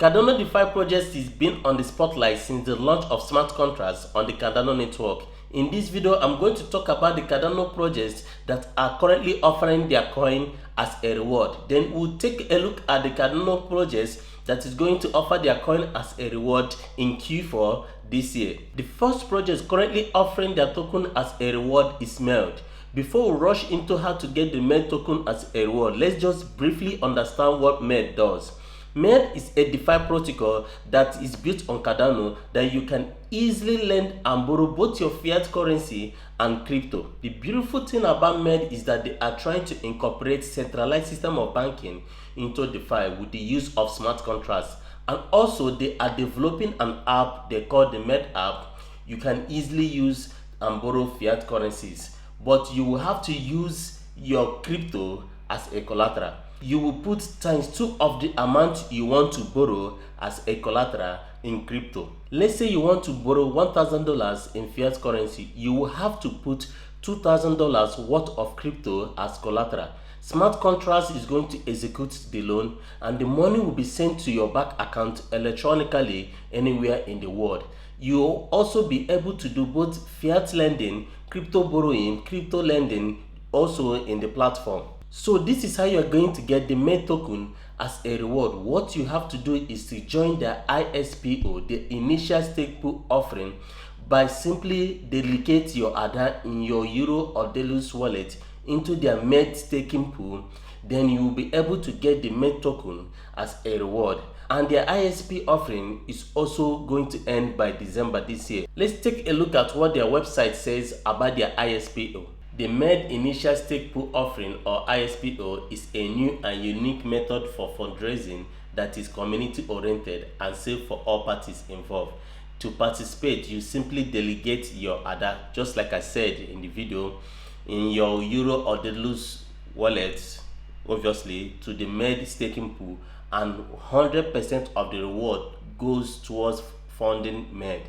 Cardano DeFi project is been on the spotlight since the launch of smart contracts on the Cardano network. In this video, I'm going to talk about the Cardano projects that are currently offering their coin as a reward. Then we'll take a look at the Cardano projects that is going to offer their coin as a reward in Q4 this year. The first project currently offering their token as a reward is Meld. Before we rush into how to get the Meld token as a reward, let's just briefly understand what Meld does. Meld is a DeFi protocol that is built on Cardano that you can easily lend and borrow both your fiat currency and crypto. The beautiful thing about Meld is that they are trying to incorporate centralized system of banking into DeFi with the use of smart contracts, and also they are developing an app they call the Meld app. You can easily use and borrow fiat currencies, but you will have to use your crypto as a collateral. You will put ×2 of the amount you want to borrow as a collateral in crypto. Let's say you want to borrow $1,000 in fiat currency. You will have to put $2,000 worth of crypto as collateral. Smart contracts is going to execute the loan, and the money will be sent to your bank account electronically anywhere in the world. You will also be able to do both fiat lending, crypto borrowing, crypto lending also in the platform. So this is how you are going to get the Meld token as a reward. What you have to do is to join the ISPO, the initial stake pool offering, by simply delegate your ADA in your Euro or Delus wallet into their Meld staking pool. Then you will be able to get the Meld token as a reward. And their ISP offering is also going to end by December this year. Let's take a look at what their website says about their ISPO. The Meld Initial Stake Pool Offering, or ISPO, is a new and unique method for fundraising that is community-oriented and safe for all parties involved. To participate, you simply delegate your ADA, just like I said in the video, in your Euro or Delus wallets, obviously, to the Meld staking pool, and 100% of the reward goes towards funding Meld.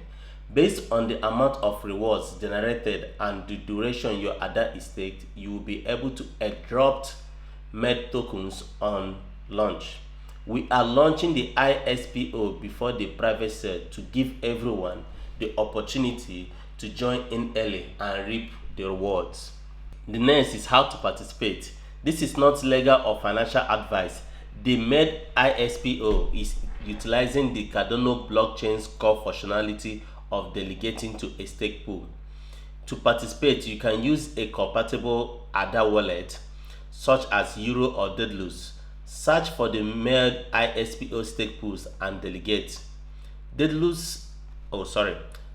Based on the amount of rewards generated and the duration your ADA is staked, you will be able to airdrop Meld tokens on launch. We are launching the ISPO before the private sale to give everyone the opportunity to join in early and reap the rewards. The next is how to participate. This is not legal or financial advice. The Meld ISPO is utilizing the Cardano blockchain's core functionality of delegating to a stake pool. To participate, you can use a compatible ADA wallet such as Euro or Dedalus. Search for the Meld ISPO stake pools and delegate.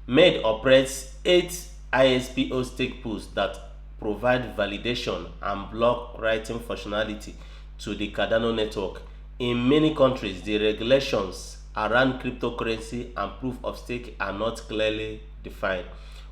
Meld operates 8 ISPO stake pools that provide validation and block writing functionality to the Cardano network. In many countries, the regulations around cryptocurrency and proof of stake are not clearly defined.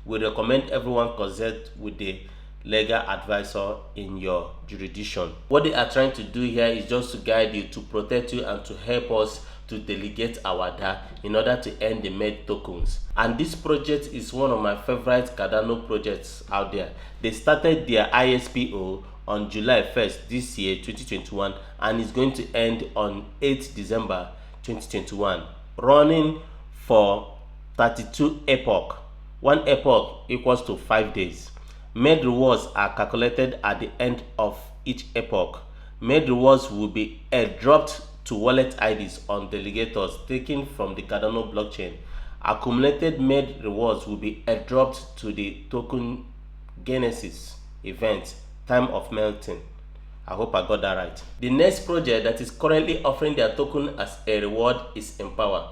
We recommend everyone consult with the legal advisor in your jurisdiction. What they are trying to do here is just to guide you, to protect you, and to help us to delegate our DA in order to earn the Meld tokens. And this project is one of my favorite Cardano projects out there. They started their ISPO on July 1st this year, 2021, and it's going to end on 8th December 2021, running for 32 epoch. One epoch equals to 5 days. Meld rewards are calculated at the end of each epoch. Meld rewards will be airdropped to wallet IDs on delegators taken from the Cardano blockchain. Accumulated Meld rewards will be airdropped to the token Genesis event, time of melting. I hope I got that right. The next project that is currently offering their token as a reward is Empower.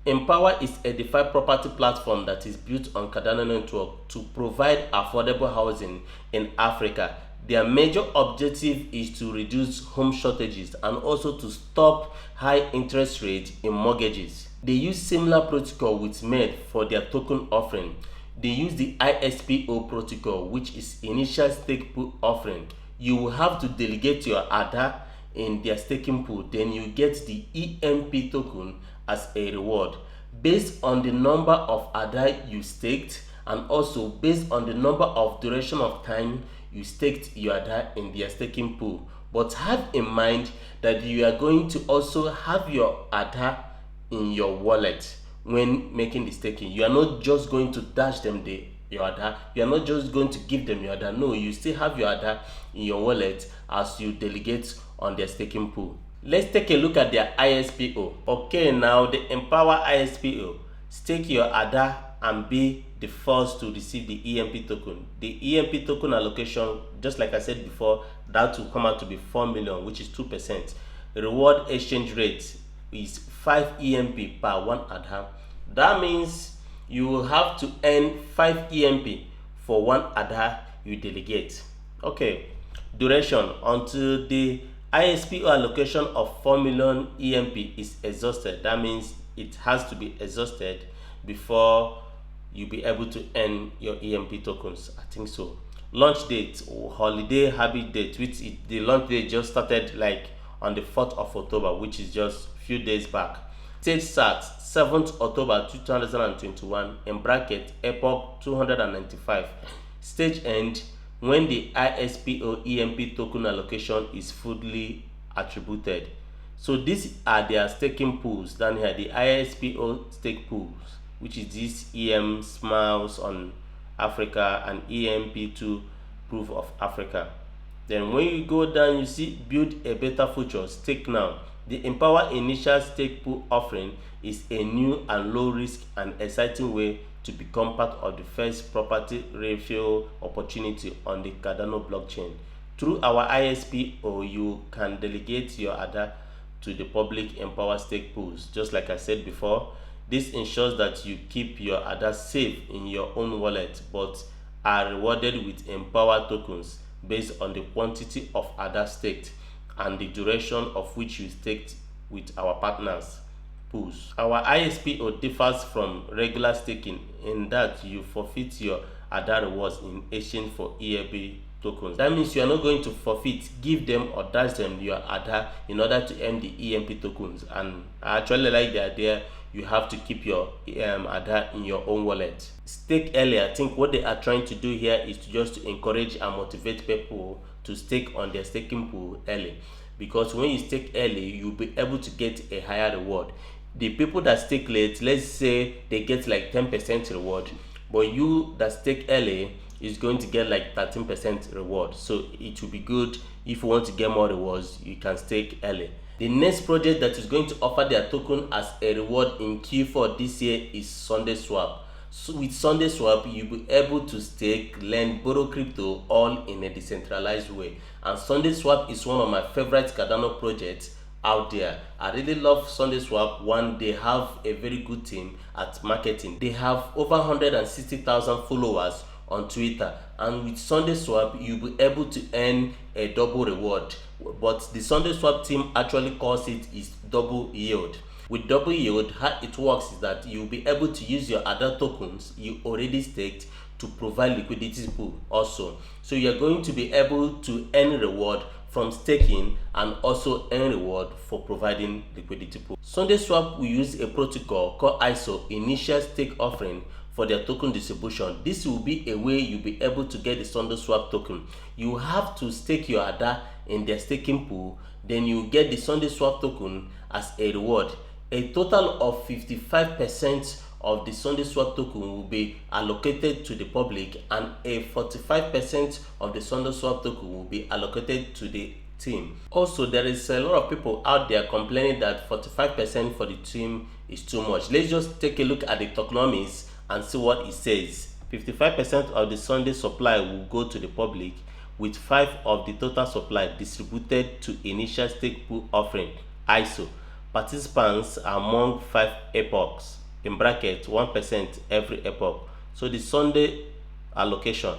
Empower is a DeFi property platform that is built on Cardano network to provide affordable housing in Africa. Their major objective is to reduce home shortages and also to stop high interest rates in mortgages. They use similar protocol with Meld for their token offering. They use the ISPO protocol, which is initial stake pool offering. You will have to delegate your ADA in their staking pool, then you get the EMP token as a reward based on the number of ADA you staked, and also based on the number of duration of time you staked your ADA in their staking pool. But have in mind that you are going to also have your ADA in your wallet when making the staking. You are not just going to dash them your ADA. You are not just going to give them your ADA. No, you still have your ADA in your wallet as you delegate on their staking pool. Let's take a look at their ISPO. Okay, now the Empower ISPO. Stake your ADA and be the first to receive the EMP token. The EMP token allocation, just like I said before, that will come out to be 4 million, which is 2%. The reward exchange rate is 5 EMP per 1 ADA. That means you will have to earn 5 EMP for 1 ADA you delegate. Okay, duration until the ISPO allocation of 4 million EMP is exhausted. That means it has to be exhausted before you'll be able to earn your EMP tokens. I think so. Launch date or holiday habit date, which the launch date just started like on the 4th of October, which is just a few days back. Stage start 7th October 2021 in bracket epoch 295. Stage end when the ISPO EMP token allocation is fully attributed. So these are their staking pools down here, the ISPO stake pools, which is this EM Smiles on Africa and EMP2 Proof of Africa. Then when you go down, you see build a better future, stake now. The Empower Initial Stake Pool offering is a new and low risk and exciting way to become part of the first property refill opportunity on the Cardano blockchain. Through our ISPO, you can delegate your ADA to the public Empower stake pools. Just like I said before, this ensures that you keep your ADA safe in your own wallet but are rewarded with Empower tokens based on the quantity of ADA staked and the duration of which you staked with our partners pools. Our ISPO differs from regular staking in that you forfeit your ADA rewards in exchange for EMP tokens. That means you are not going to forfeit, give them or dash them your ADA in order to earn the EMP tokens. And I actually like the idea you have to keep your ADA in your own wallet. Stake early. I think what they are trying to do here is to just encourage and motivate people to stake on their staking pool early, because when you stake early you'll be able to get a higher reward. The people that stake late, let's say they get like 10% reward, but you that stake early is going to get like 13% reward. So it will be good. If you want to get more rewards, you can stake early. The next project that is going to offer their token as a reward in Q4 this year is SundaySwap. So with SundaySwap, you'll be able to stake, lend, borrow crypto all in a decentralized way. And SundaySwap is one of my favorite Cardano projects out there. I really love SundaySwap. One, they have a very good team at marketing. They have over 160,000 followers on Twitter, and with SundaySwap you'll be able to earn a double reward, but the SundaySwap team actually calls it is double yield. With double yield, how it works is that you'll be able to use your other tokens you already staked to provide liquidity pool also. So you're going to be able to earn reward from staking and also earn reward for providing liquidity pool. SundaySwap will use a protocol called ISO, Initial Stake Offering, for their token distribution. This will be a way you'll be able to get the SundaySwap token. You have to stake your ADA in their staking pool, then you get the SundaySwap token as a reward. A total of 55% of the SundaySwap token will be allocated to the public, and a 45% of the SundaySwap token will be allocated to the team. Also, there is a lot of people out there complaining that 45% for the team is too much. Let's just take a look at the tokenomics and see what it says. 55% of the Sunday supply will go to the public, with 5 of the total supply distributed to Initial Stake Pool Offering ISO participants among 5 epochs, in bracket 1% every epoch. So the Sunday allocation,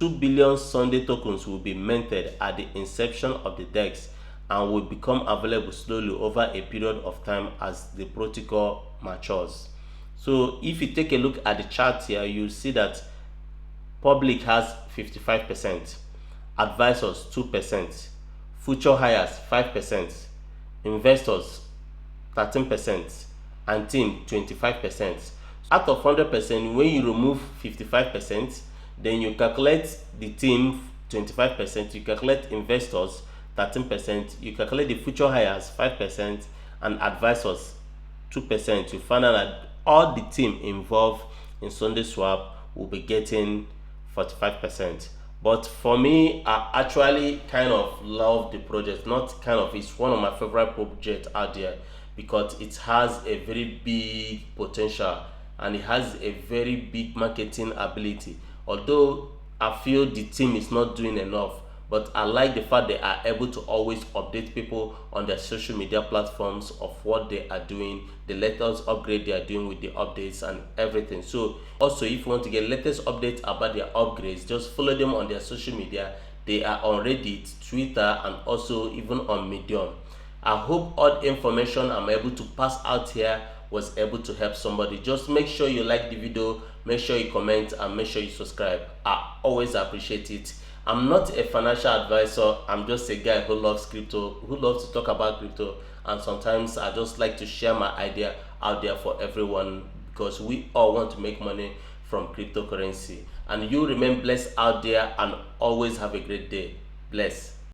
2 billion Sunday tokens will be minted at the inception of the DEX and will become available slowly over a period of time as the protocol matures. So if you take a look at the chart here, you see that public has 55%, advisors 2%, future hires 5%, investors 13%, and team 25%. Out of 100%, when you remove 55%, then you calculate the team 25%, you calculate investors 13%, you calculate the future hires 5%, and advisors 2%, you find out that all the team involved in SundaeSwap will be getting 45%. But for me, I actually kind of love the project. Not kind of, it's one of my favorite projects out there because it has a very big potential and it has a very big marketing ability. Although I feel the team is not doing enough, but I like the fact they are able to always update people on their social media platforms of what they are doing, the latest upgrade they are doing with the updates and everything. So also, if you want to get latest updates about their upgrades, just follow them on their social media. They are on Reddit, Twitter, and also even on Medium. I hope all the information I'm able to pass out here was able to help somebody. Just make sure you like the video, make sure you comment, and make sure you subscribe. I always appreciate it. I'm not a financial advisor. I'm just a guy who loves crypto, who loves to talk about crypto, and sometimes I just like to share my idea out there for everyone because we all want to make money from cryptocurrency. And you remain blessed out there and always have a great day. Bless.